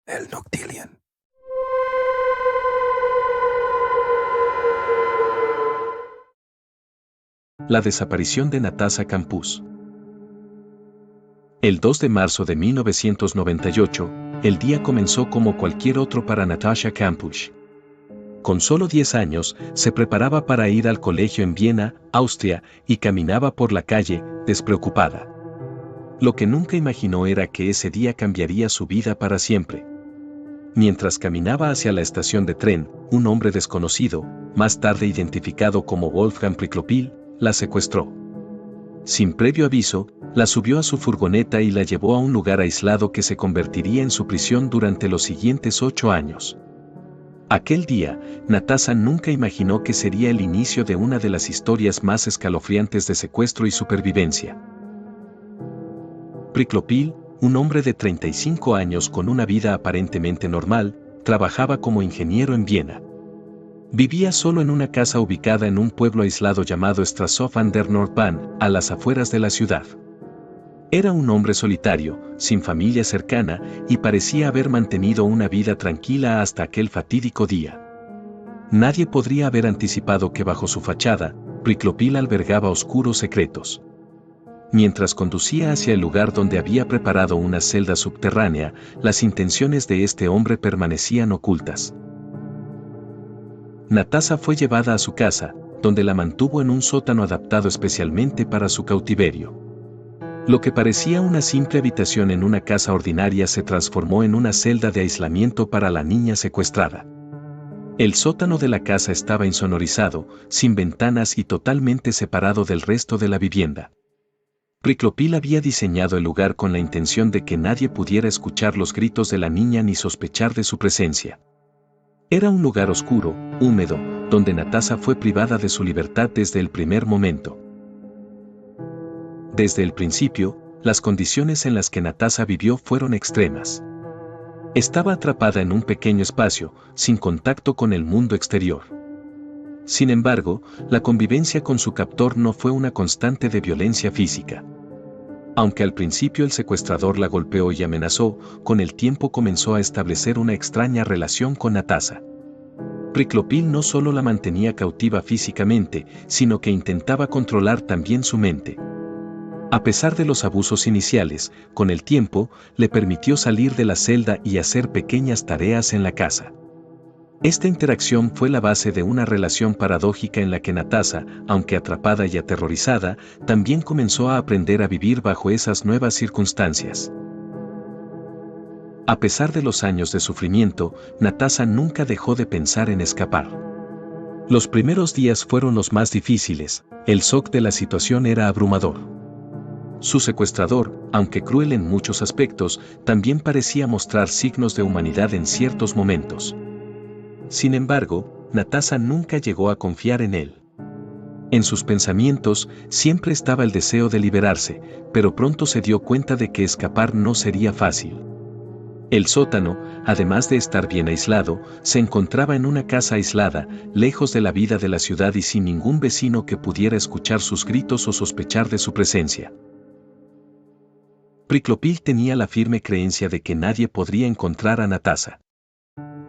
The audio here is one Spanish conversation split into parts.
El Noctilien. La desaparición de Natasha Campus. El 2 de marzo de 1998, el día comenzó como cualquier otro para Natasha Campus. Con solo 10 años, se preparaba para ir al colegio en Viena, Austria, y caminaba por la calle, despreocupada. Lo que nunca imaginó era que ese día cambiaría su vida para siempre. Mientras caminaba hacia la estación de tren, un hombre desconocido, más tarde identificado como Wolfgang Priklopil, la secuestró. Sin previo aviso, la subió a su furgoneta y la llevó a un lugar aislado que se convertiría en su prisión durante los siguientes 8 años. Aquel día, Natasha nunca imaginó que sería el inicio de una de las historias más escalofriantes de secuestro y supervivencia. Priklopil, un hombre de 35 años con una vida aparentemente normal, trabajaba como ingeniero en Viena. Vivía solo en una casa ubicada en un pueblo aislado llamado Straßhof an der Nordbahn, a las afueras de la ciudad. Era un hombre solitario, sin familia cercana, y parecía haber mantenido una vida tranquila hasta aquel fatídico día. Nadie podría haber anticipado que bajo su fachada, Priklopil albergaba oscuros secretos. Mientras conducía hacia el lugar donde había preparado una celda subterránea, las intenciones de este hombre permanecían ocultas. Natasha fue llevada a su casa, donde la mantuvo en un sótano adaptado especialmente para su cautiverio. Lo que parecía una simple habitación en una casa ordinaria se transformó en una celda de aislamiento para la niña secuestrada. El sótano de la casa estaba insonorizado, sin ventanas y totalmente separado del resto de la vivienda. Priklopil había diseñado el lugar con la intención de que nadie pudiera escuchar los gritos de la niña ni sospechar de su presencia. Era un lugar oscuro, húmedo, donde Natasha fue privada de su libertad desde el primer momento. Desde el principio, las condiciones en las que Natasha vivió fueron extremas. Estaba atrapada en un pequeño espacio, sin contacto con el mundo exterior. Sin embargo, la convivencia con su captor no fue una constante de violencia física. Aunque al principio el secuestrador la golpeó y amenazó, con el tiempo comenzó a establecer una extraña relación con Natasha. Priklopil no solo la mantenía cautiva físicamente, sino que intentaba controlar también su mente. A pesar de los abusos iniciales, con el tiempo, le permitió salir de la celda y hacer pequeñas tareas en la casa. Esta interacción fue la base de una relación paradójica en la que Natasha, aunque atrapada y aterrorizada, también comenzó a aprender a vivir bajo esas nuevas circunstancias. A pesar de los años de sufrimiento, Natasha nunca dejó de pensar en escapar. Los primeros días fueron los más difíciles, el shock de la situación era abrumador. Su secuestrador, aunque cruel en muchos aspectos, también parecía mostrar signos de humanidad en ciertos momentos. Sin embargo, Natasha nunca llegó a confiar en él. En sus pensamientos siempre estaba el deseo de liberarse, pero pronto se dio cuenta de que escapar no sería fácil. El sótano, además de estar bien aislado, se encontraba en una casa aislada, lejos de la vida de la ciudad y sin ningún vecino que pudiera escuchar sus gritos o sospechar de su presencia. Priklopil tenía la firme creencia de que nadie podría encontrar a Natasha.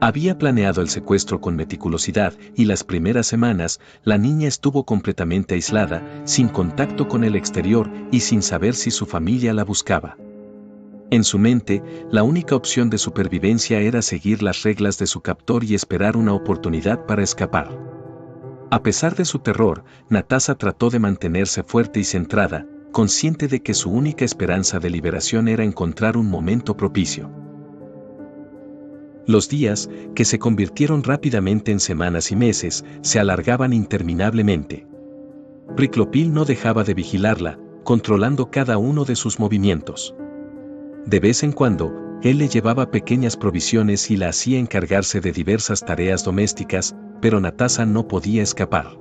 Había planeado el secuestro con meticulosidad y las primeras semanas, la niña estuvo completamente aislada, sin contacto con el exterior y sin saber si su familia la buscaba. En su mente, la única opción de supervivencia era seguir las reglas de su captor y esperar una oportunidad para escapar. A pesar de su terror, Natasha trató de mantenerse fuerte y centrada, consciente de que su única esperanza de liberación era encontrar un momento propicio. Los días, que se convirtieron rápidamente en semanas y meses, se alargaban interminablemente. Priklopil no dejaba de vigilarla, controlando cada uno de sus movimientos. De vez en cuando, él le llevaba pequeñas provisiones y la hacía encargarse de diversas tareas domésticas, pero Natasha no podía escapar.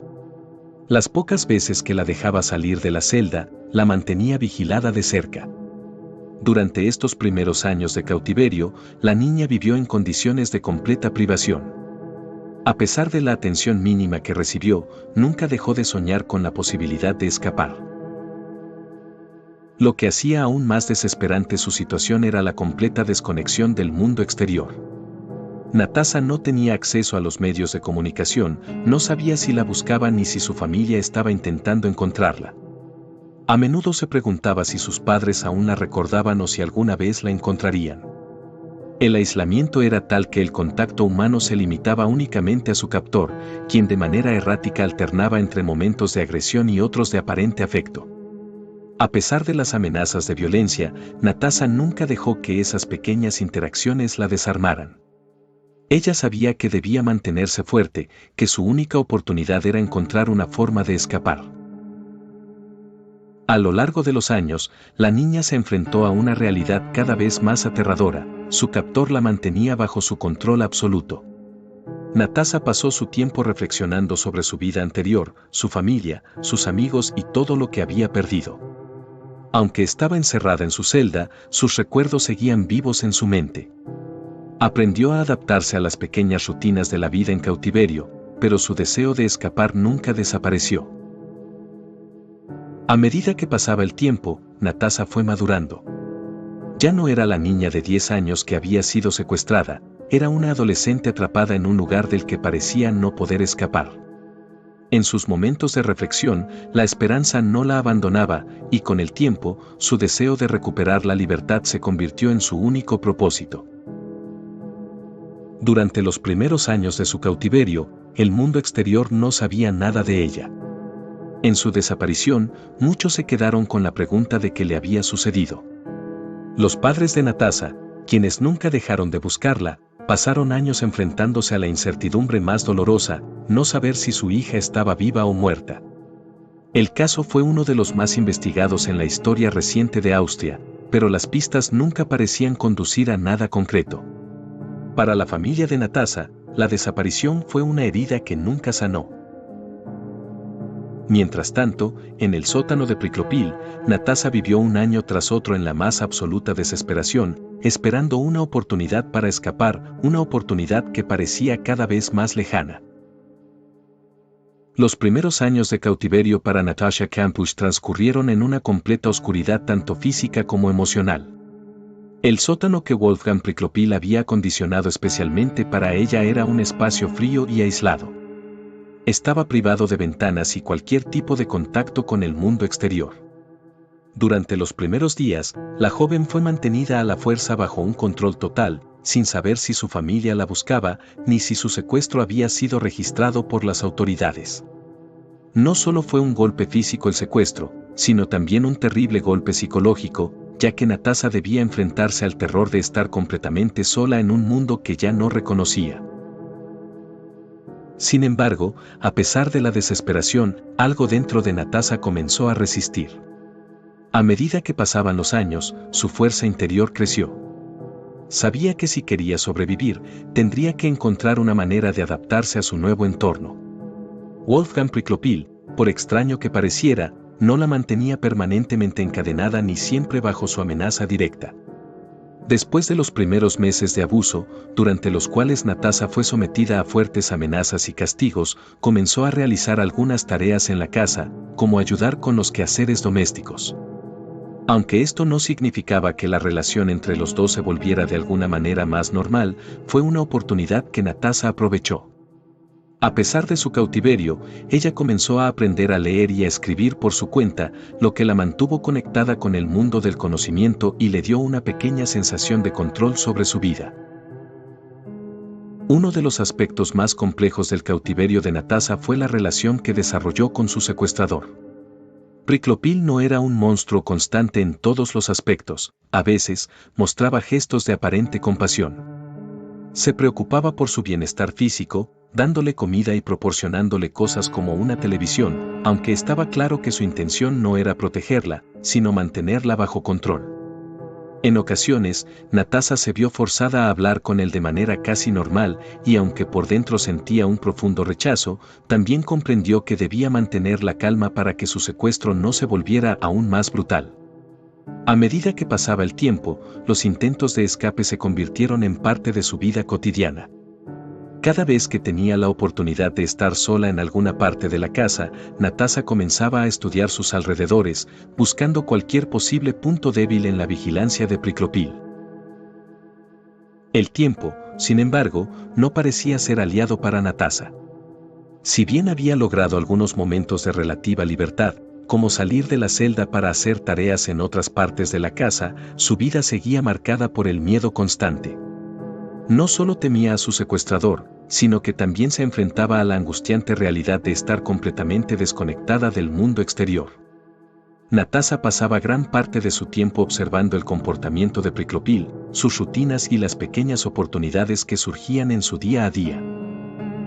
Las pocas veces que la dejaba salir de la celda, la mantenía vigilada de cerca. Durante estos primeros años de cautiverio, la niña vivió en condiciones de completa privación. A pesar de la atención mínima que recibió, nunca dejó de soñar con la posibilidad de escapar. Lo que hacía aún más desesperante su situación era la completa desconexión del mundo exterior. Natasha no tenía acceso a los medios de comunicación, no sabía si la buscaban ni si su familia estaba intentando encontrarla. A menudo se preguntaba si sus padres aún la recordaban o si alguna vez la encontrarían. El aislamiento era tal que el contacto humano se limitaba únicamente a su captor, quien de manera errática alternaba entre momentos de agresión y otros de aparente afecto. A pesar de las amenazas de violencia, Natasha nunca dejó que esas pequeñas interacciones la desarmaran. Ella sabía que debía mantenerse fuerte, que su única oportunidad era encontrar una forma de escapar. A lo largo de los años, la niña se enfrentó a una realidad cada vez más aterradora. Su captor la mantenía bajo su control absoluto. Natasha pasó su tiempo reflexionando sobre su vida anterior, su familia, sus amigos y todo lo que había perdido. Aunque estaba encerrada en su celda, sus recuerdos seguían vivos en su mente. Aprendió a adaptarse a las pequeñas rutinas de la vida en cautiverio, pero su deseo de escapar nunca desapareció. A medida que pasaba el tiempo, Natasha fue madurando. Ya no era la niña de 10 años que había sido secuestrada, era una adolescente atrapada en un lugar del que parecía no poder escapar. En sus momentos de reflexión, la esperanza no la abandonaba, y con el tiempo, su deseo de recuperar la libertad se convirtió en su único propósito. Durante los primeros años de su cautiverio, el mundo exterior no sabía nada de ella. En su desaparición, muchos se quedaron con la pregunta de qué le había sucedido. Los padres de Natasha, quienes nunca dejaron de buscarla, pasaron años enfrentándose a la incertidumbre más dolorosa, no saber si su hija estaba viva o muerta. El caso fue uno de los más investigados en la historia reciente de Austria, pero las pistas nunca parecían conducir a nada concreto. Para la familia de Natasha, la desaparición fue una herida que nunca sanó. Mientras tanto, en el sótano de Priclopil, Natasha vivió un año tras otro en la más absoluta desesperación, esperando una oportunidad para escapar, una oportunidad que parecía cada vez más lejana. Los primeros años de cautiverio para Natasha Kampusch transcurrieron en una completa oscuridad tanto física como emocional. El sótano que Wolfgang Priclopil había acondicionado especialmente para ella era un espacio frío y aislado. Estaba privado de ventanas y cualquier tipo de contacto con el mundo exterior. Durante los primeros días, la joven fue mantenida a la fuerza bajo un control total, sin saber si su familia la buscaba, ni si su secuestro había sido registrado por las autoridades. No solo fue un golpe físico el secuestro, sino también un terrible golpe psicológico, ya que Natasha debía enfrentarse al terror de estar completamente sola en un mundo que ya no reconocía. Sin embargo, a pesar de la desesperación, algo dentro de Natasha comenzó a resistir. A medida que pasaban los años, su fuerza interior creció. Sabía que si quería sobrevivir, tendría que encontrar una manera de adaptarse a su nuevo entorno. Wolfgang Priclopil, por extraño que pareciera, no la mantenía permanentemente encadenada ni siempre bajo su amenaza directa. Después de los primeros meses de abuso, durante los cuales Natasha fue sometida a fuertes amenazas y castigos, comenzó a realizar algunas tareas en la casa, como ayudar con los quehaceres domésticos. Aunque esto no significaba que la relación entre los dos se volviera de alguna manera más normal, fue una oportunidad que Natasha aprovechó. A pesar de su cautiverio, ella comenzó a aprender a leer y a escribir por su cuenta, lo que la mantuvo conectada con el mundo del conocimiento y le dio una pequeña sensación de control sobre su vida. Uno de los aspectos más complejos del cautiverio de Natasha fue la relación que desarrolló con su secuestrador. Priclopil no era un monstruo constante en todos los aspectos, a veces mostraba gestos de aparente compasión. Se preocupaba por su bienestar físico, dándole comida y proporcionándole cosas como una televisión, aunque estaba claro que su intención no era protegerla, sino mantenerla bajo control. En ocasiones, Natasha se vio forzada a hablar con él de manera casi normal, y aunque por dentro sentía un profundo rechazo, también comprendió que debía mantener la calma para que su secuestro no se volviera aún más brutal. A medida que pasaba el tiempo, los intentos de escape se convirtieron en parte de su vida cotidiana. Cada vez que tenía la oportunidad de estar sola en alguna parte de la casa, Natasha comenzaba a estudiar sus alrededores, buscando cualquier posible punto débil en la vigilancia de Priclopil. El tiempo, sin embargo, no parecía ser aliado para Natasha. Si bien había logrado algunos momentos de relativa libertad, como salir de la celda para hacer tareas en otras partes de la casa, su vida seguía marcada por el miedo constante. No solo temía a su secuestrador, sino que también se enfrentaba a la angustiante realidad de estar completamente desconectada del mundo exterior. Natasha pasaba gran parte de su tiempo observando el comportamiento de Priclopil, sus rutinas y las pequeñas oportunidades que surgían en su día a día.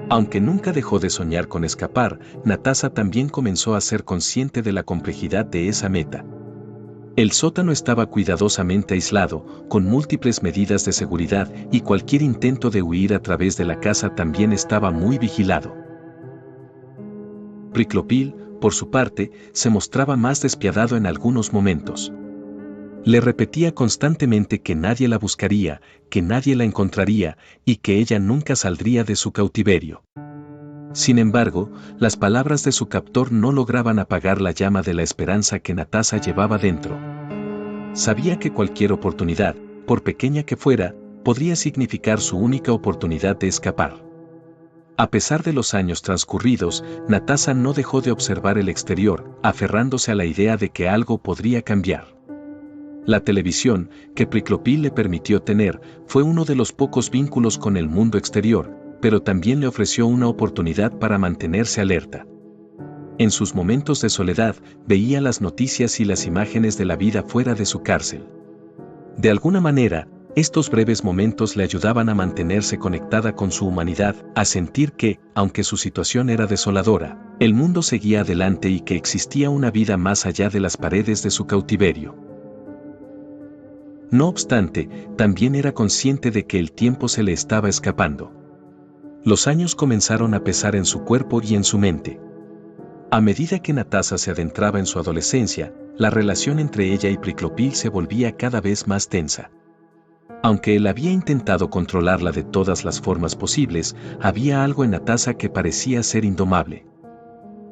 Aunque nunca dejó de soñar con escapar, Natasha también comenzó a ser consciente de la complejidad de esa meta. El sótano estaba cuidadosamente aislado, con múltiples medidas de seguridad, y cualquier intento de huir a través de la casa también estaba muy vigilado. Priclopil, por su parte, se mostraba más despiadado en algunos momentos. Le repetía constantemente que nadie la buscaría, que nadie la encontraría, y que ella nunca saldría de su cautiverio. Sin embargo, las palabras de su captor no lograban apagar la llama de la esperanza que Natasha llevaba dentro. Sabía que cualquier oportunidad, por pequeña que fuera, podría significar su única oportunidad de escapar. A pesar de los años transcurridos, Natasha no dejó de observar el exterior, aferrándose a la idea de que algo podría cambiar. La televisión, que Priclopil le permitió tener, fue uno de los pocos vínculos con el mundo exterior, pero también le ofreció una oportunidad para mantenerse alerta. En sus momentos de soledad, veía las noticias y las imágenes de la vida fuera de su cárcel. De alguna manera, estos breves momentos le ayudaban a mantenerse conectada con su humanidad, a sentir que, aunque su situación era desoladora, el mundo seguía adelante y que existía una vida más allá de las paredes de su cautiverio. No obstante, también era consciente de que el tiempo se le estaba escapando. Los años comenzaron a pesar en su cuerpo y en su mente. A medida que Natasha se adentraba en su adolescencia, la relación entre ella y Priclopil se volvía cada vez más tensa. Aunque él había intentado controlarla de todas las formas posibles, había algo en Natasha que parecía ser indomable.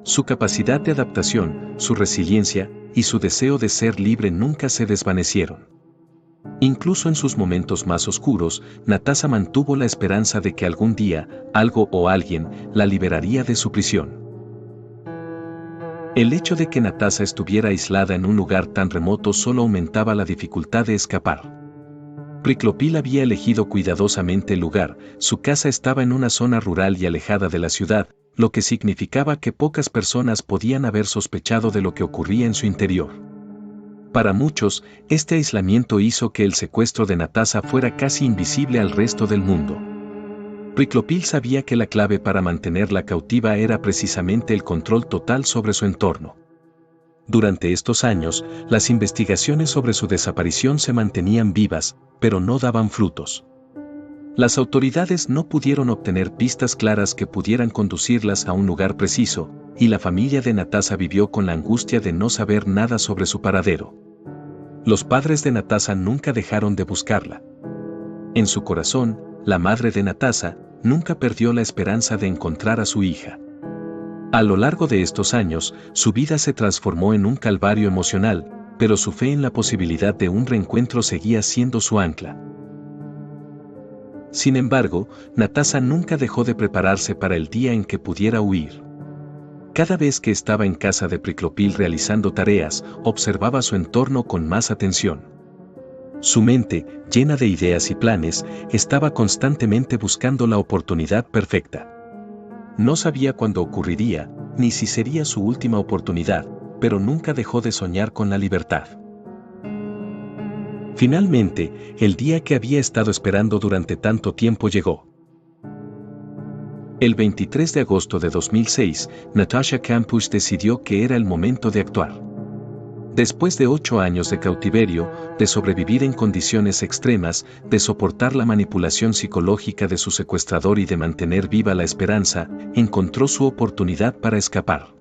Su capacidad de adaptación, su resiliencia y su deseo de ser libre nunca se desvanecieron. Incluso en sus momentos más oscuros, Natasha mantuvo la esperanza de que algún día, algo o alguien, la liberaría de su prisión. El hecho de que Natasha estuviera aislada en un lugar tan remoto solo aumentaba la dificultad de escapar. Priclopil había elegido cuidadosamente el lugar, su casa estaba en una zona rural y alejada de la ciudad, lo que significaba que pocas personas podían haber sospechado de lo que ocurría en su interior. Para muchos, este aislamiento hizo que el secuestro de Natasha fuera casi invisible al resto del mundo. Priclopil sabía que la clave para mantenerla cautiva era precisamente el control total sobre su entorno. Durante estos años, las investigaciones sobre su desaparición se mantenían vivas, pero no daban frutos. Las autoridades no pudieron obtener pistas claras que pudieran conducirlas a un lugar preciso, y la familia de Natasha vivió con la angustia de no saber nada sobre su paradero. Los padres de Natasha nunca dejaron de buscarla. En su corazón, la madre de Natasha nunca perdió la esperanza de encontrar a su hija. A lo largo de estos años, su vida se transformó en un calvario emocional, pero su fe en la posibilidad de un reencuentro seguía siendo su ancla. Sin embargo, Natasha nunca dejó de prepararse para el día en que pudiera huir. Cada vez que estaba en casa de Priclopil realizando tareas, observaba su entorno con más atención. Su mente, llena de ideas y planes, estaba constantemente buscando la oportunidad perfecta. No sabía cuándo ocurriría, ni si sería su última oportunidad, pero nunca dejó de soñar con la libertad. Finalmente, el día que había estado esperando durante tanto tiempo llegó. El 23 de agosto de 2006, Natasha Kampusch decidió que era el momento de actuar. Después de 8 años de cautiverio, de sobrevivir en condiciones extremas, de soportar la manipulación psicológica de su secuestrador y de mantener viva la esperanza, encontró su oportunidad para escapar.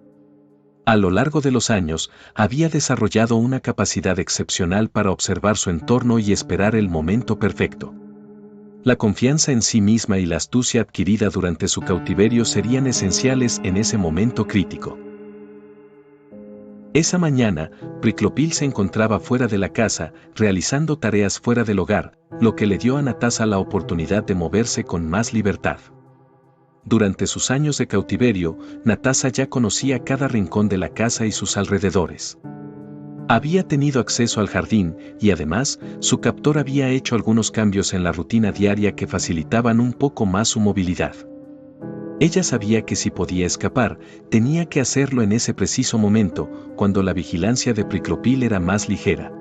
A lo largo de los años, había desarrollado una capacidad excepcional para observar su entorno y esperar el momento perfecto. La confianza en sí misma y la astucia adquirida durante su cautiverio serían esenciales en ese momento crítico. Esa mañana, Priclopil se encontraba fuera de la casa, realizando tareas fuera del hogar, lo que le dio a Natasa la oportunidad de moverse con más libertad. Durante sus años de cautiverio, Natasa ya conocía cada rincón de la casa y sus alrededores. Había tenido acceso al jardín y además, su captor había hecho algunos cambios en la rutina diaria que facilitaban un poco más su movilidad. Ella sabía que si podía escapar, tenía que hacerlo en ese preciso momento, cuando la vigilancia de Priclopil era más ligera.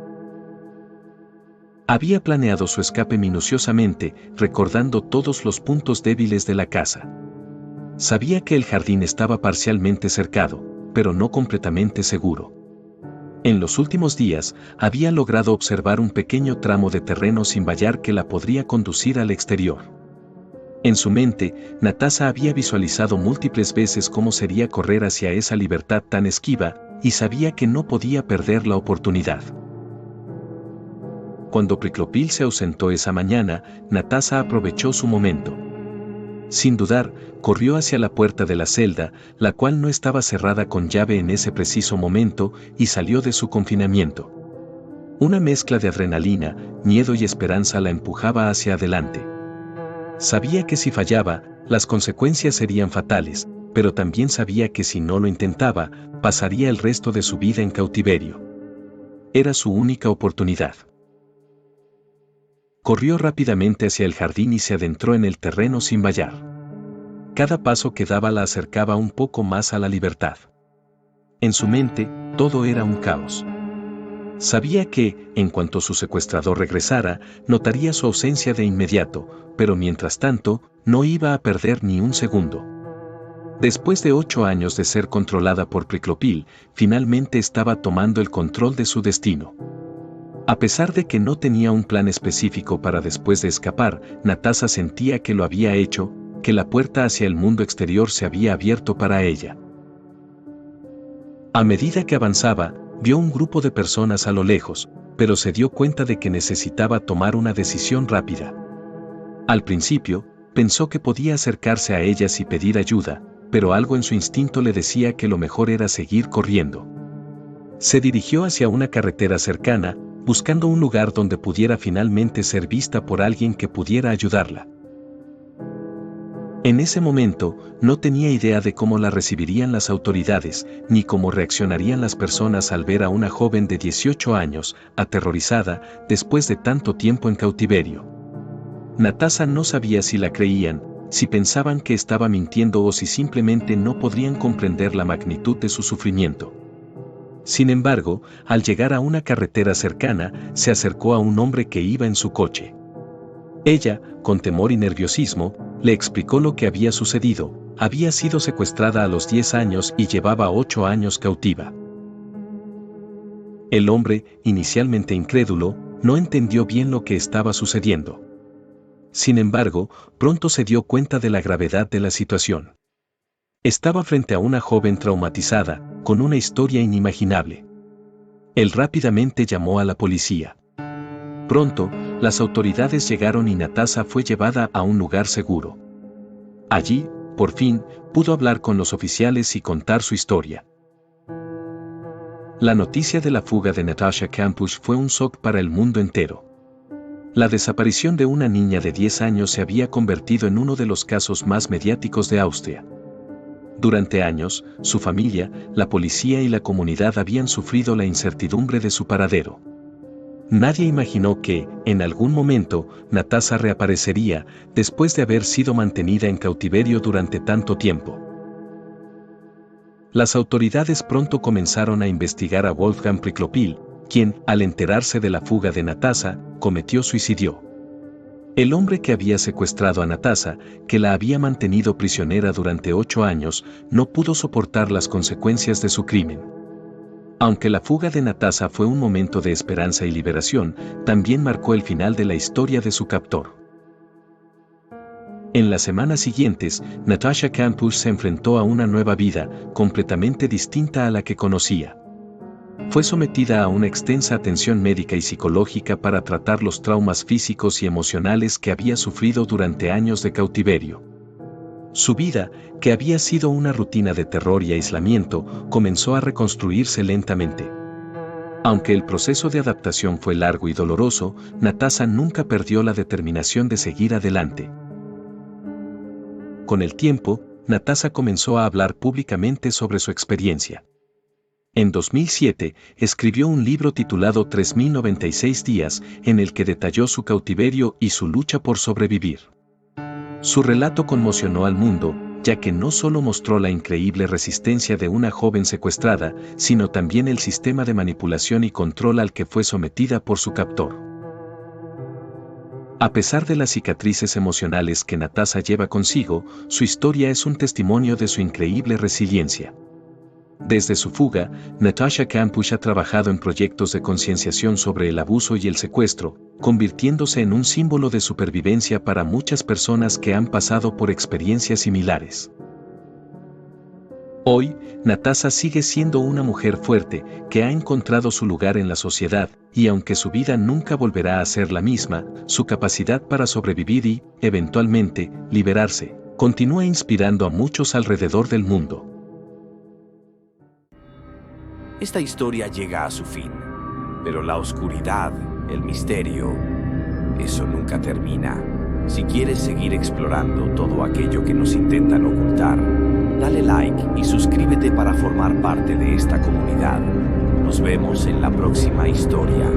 Había planeado su escape minuciosamente, recordando todos los puntos débiles de la casa. Sabía que el jardín estaba parcialmente cercado, pero no completamente seguro. En los últimos días, había logrado observar un pequeño tramo de terreno sin vallar que la podría conducir al exterior. En su mente, Natasa había visualizado múltiples veces cómo sería correr hacia esa libertad tan esquiva, y sabía que no podía perder la oportunidad. Cuando Priclopil se ausentó esa mañana, Natasa aprovechó su momento. Sin dudar, corrió hacia la puerta de la celda, la cual no estaba cerrada con llave en ese preciso momento, y salió de su confinamiento. Una mezcla de adrenalina, miedo y esperanza la empujaba hacia adelante. Sabía que si fallaba, las consecuencias serían fatales, pero también sabía que si no lo intentaba, pasaría el resto de su vida en cautiverio. Era su única oportunidad. Corrió rápidamente hacia el jardín y se adentró en el terreno sin vallar. Cada paso que daba la acercaba un poco más a la libertad. En su mente, todo era un caos. Sabía que, en cuanto su secuestrador regresara, notaría su ausencia de inmediato, pero mientras tanto, no iba a perder ni un segundo. Después de 8 años de ser controlada por Priclopil, finalmente estaba tomando el control de su destino. A pesar de que no tenía un plan específico para después de escapar, Natasa sentía que lo había hecho, que la puerta hacia el mundo exterior se había abierto para ella. A medida que avanzaba, vio un grupo de personas a lo lejos, pero se dio cuenta de que necesitaba tomar una decisión rápida. Al principio, pensó que podía acercarse a ellas y pedir ayuda, pero algo en su instinto le decía que lo mejor era seguir corriendo. Se dirigió hacia una carretera cercana, buscando un lugar donde pudiera finalmente ser vista por alguien que pudiera ayudarla. En ese momento, no tenía idea de cómo la recibirían las autoridades, ni cómo reaccionarían las personas al ver a una joven de 18 años, aterrorizada, después de tanto tiempo en cautiverio. Natasa no sabía si la creían, si pensaban que estaba mintiendo o si simplemente no podrían comprender la magnitud de su sufrimiento. Sin embargo, al llegar a una carretera cercana, se acercó a un hombre que iba en su coche. Ella, con temor y nerviosismo, le explicó lo que había sucedido. Había sido secuestrada a los 10 años y llevaba 8 años cautiva. El hombre, inicialmente incrédulo, no entendió bien lo que estaba sucediendo. Sin embargo, pronto se dio cuenta de la gravedad de la situación. Estaba frente a una joven traumatizada, con una historia inimaginable. Él rápidamente llamó a la policía. Pronto, las autoridades llegaron y Natasa fue llevada a un lugar seguro. Allí, por fin, pudo hablar con los oficiales y contar su historia. La noticia de la fuga de Natasha Kampusch fue un shock para el mundo entero. La desaparición de una niña de 10 años se había convertido en uno de los casos más mediáticos de Austria. Durante años, su familia, la policía y la comunidad habían sufrido la incertidumbre de su paradero. Nadie imaginó que, en algún momento, Natasa reaparecería, después de haber sido mantenida en cautiverio durante tanto tiempo. Las autoridades pronto comenzaron a investigar a Wolfgang Priclopil, quien, al enterarse de la fuga de Natasa, cometió suicidio. El hombre que había secuestrado a Natasa, que la había mantenido prisionera durante 8 años, no pudo soportar las consecuencias de su crimen. Aunque la fuga de Natasa fue un momento de esperanza y liberación, también marcó el final de la historia de su captor. En las semanas siguientes, Natasha Kampusch se enfrentó a una nueva vida, completamente distinta a la que conocía. Fue sometida a una extensa atención médica y psicológica para tratar los traumas físicos y emocionales que había sufrido durante años de cautiverio. Su vida, que había sido una rutina de terror y aislamiento, comenzó a reconstruirse lentamente. Aunque el proceso de adaptación fue largo y doloroso, Natasha nunca perdió la determinación de seguir adelante. Con el tiempo, Natasha comenzó a hablar públicamente sobre su experiencia. En 2007, escribió un libro titulado 3096 días, en el que detalló su cautiverio y su lucha por sobrevivir. Su relato conmocionó al mundo, ya que no solo mostró la increíble resistencia de una joven secuestrada, sino también el sistema de manipulación y control al que fue sometida por su captor. A pesar de las cicatrices emocionales que Natasha lleva consigo, su historia es un testimonio de su increíble resiliencia. Desde su fuga, Natasha Kampusch ha trabajado en proyectos de concienciación sobre el abuso y el secuestro, convirtiéndose en un símbolo de supervivencia para muchas personas que han pasado por experiencias similares. Hoy, Natasha sigue siendo una mujer fuerte, que ha encontrado su lugar en la sociedad, y aunque su vida nunca volverá a ser la misma, su capacidad para sobrevivir y, eventualmente, liberarse, continúa inspirando a muchos alrededor del mundo. Esta historia llega a su fin, pero la oscuridad, el misterio, eso nunca termina. Si quieres seguir explorando todo aquello que nos intentan ocultar, dale like y suscríbete para formar parte de esta comunidad. Nos vemos en la próxima historia.